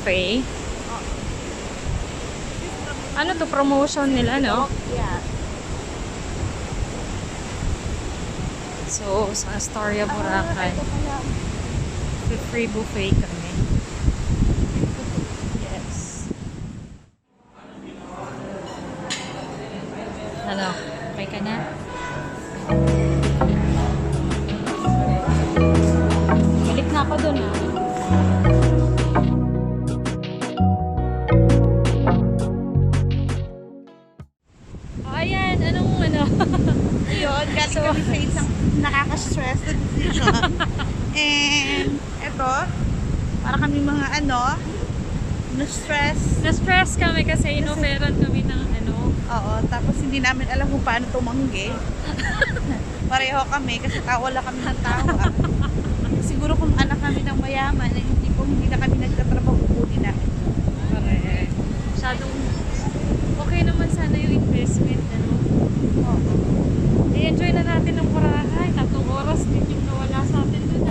buffet. Ano to, promotion nila, no? Yeah. So, sa Astoria, Boracay, free buffet kami. Yes. Ano? Okay ka na? Balik na ako dun, ah. Oh, ayan. Anong ano? Yun, galing kami sa isang nakaka-stress na decision. And, eto, para kami mga na-stress. Na-stress kami kasi inoferan kami ng ano. Oo, tapos hindi namin alam kung paano tumanggi. Pareho kami kasi wala kami ng tawa. Siguro kung anak kami ng mayaman, hindi na kami nagtatrabaho, kunin na. Correct. Masyadong okay naman sana yung investment, ano? Oo. I-enjoy na natin ang Boracay. 3 oras din yung nawala sa atin doon.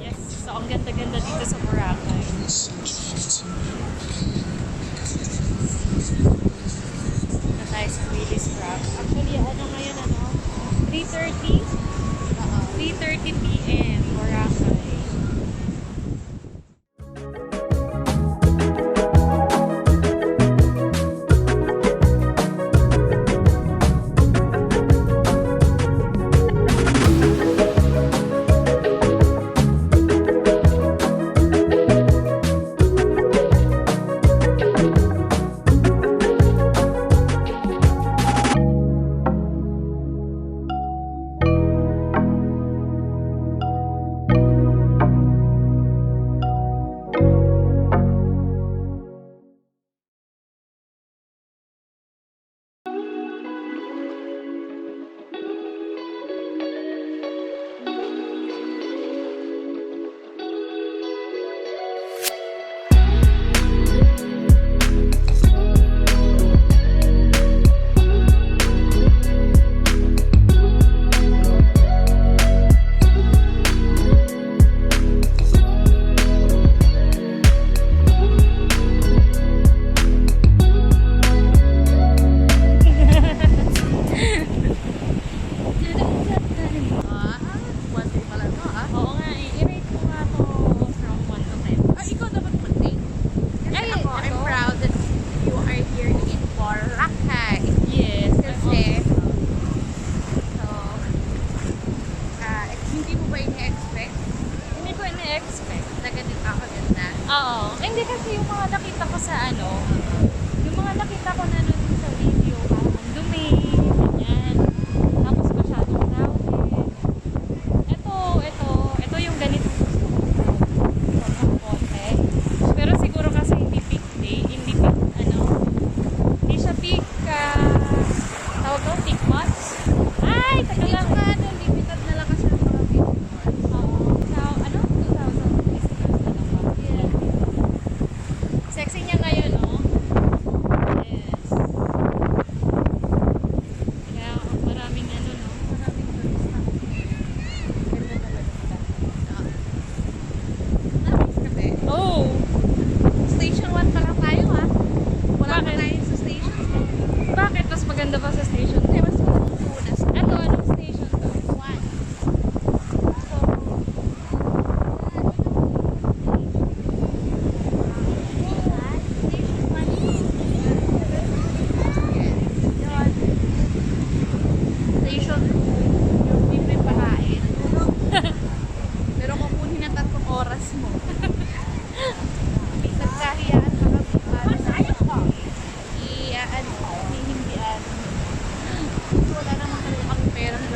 Yes, so ang ganda-ganda dito sa Boracay. Na tayo sa Willis Rock. Actually, ano ngayon, 3:30? 3:30 p.m. Boracay. Oo nga eh. I-rate mo nga to from 1 to 10. Ikaw dapat Muntik. Kasi Ay, ako, I'm ako. proud that you are here in Boracay. Yes. Kasi, so, hindi mo ba ini-expect Hindi ko ina-expect. na ganit ako ganda? Oo. Hindi kasi yung mga nakita ko sa yung mga nakita ko na nun sa video, parang ang dumi, ganyan. Tapos masyadong crowded. Ito yung ganito gusto ko. Sobrang konti. Pero siguro kasi hindi peak day, hindi siya peak, tawag ko, peak months. Ay, taga lang. Limited na lang kasi ang mga visitors. Oo. So, 2,000 visitors na lang ba? Yeah. Sexy niya ngayon, no? Yes. Kaya maraming no? Maraming turista. Ganda talaga sila. Namiss ka ba? Oh! Station 1 pa lang tayo Wala pa Bakit? tayo sa station. Bakit? Mas maganda pa sa station? Hindi, mas muna sa Anong station to? 1. Station 2, yung libre pakain. Pero kukunin na 3 oras mo. Nagkahiyaan pa kami para sa hihindian. Wala naman kami perang